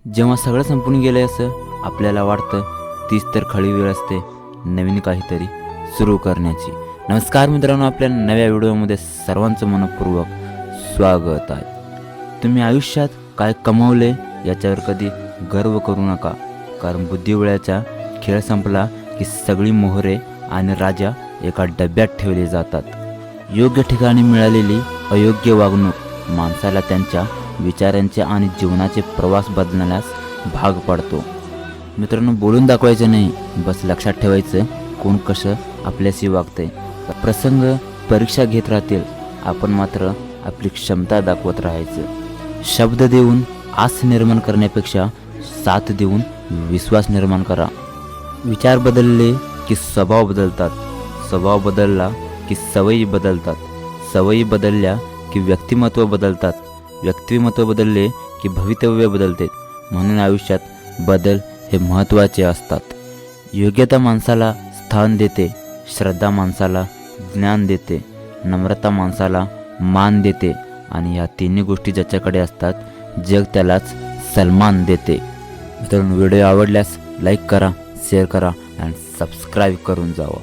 जेव्हा सगळं संपून गेलं असं आपल्याला वाटतं, तीच तर खरी वेळ असते नवीन काहीतरी सुरू करण्याची. नमस्कार मित्रांनो, आपल्या नव्या व्हिडिओमध्ये सर्वांचं मनपूर्वक स्वागत आहे. तुम्ही आयुष्यात काय कमावले याच्यावर कधी गर्व करू नका, कारण बुद्धिबळाचा खेळ संपला की सगळी मोहरे आणि राजा एका डब्यात ठेवले जातात. योग्य ठिकाणी मिळालेली अयोग्य वागणूक माणसाला त्यांच्या विचारांचे आणि जीवनाचे प्रवास बदलण्यास भाग पाडतो. मित्रांनो, बोलून दाखवायचं नाही, बस लक्षात ठेवायचं कोण कसं आपल्याशी वागते. प्रसंग परीक्षा घेत राहतील, आपण मात्र आपली क्षमता दाखवत राहायचं. शब्द देऊन आस निर्माण करण्यापेक्षा साथ देऊन विश्वास निर्माण करा. विचार बदलले की स्वभाव बदलतात, स्वभाव बदलला की सवयी बदलतात, सवयी बदलल्या की व्यक्तिमत्व बदलतात, व्यक्तिमत्व बदलले की भवितव्य बदलते. म्हणून आयुष्यात बदल हे महत्त्वाचे असतात. योग्यता माणसाला स्थान देते, श्रद्धा माणसाला ज्ञान देते, नम्रता माणसाला मान देते आणि या तिन्ही गोष्टी ज्याच्याकडे असतात जग त्यालाच सन्मान देते. मित्रांनो, व्हिडिओ आवडल्यास लाईक करा, शेअर करा आणि सबस्क्राईब करून जावा.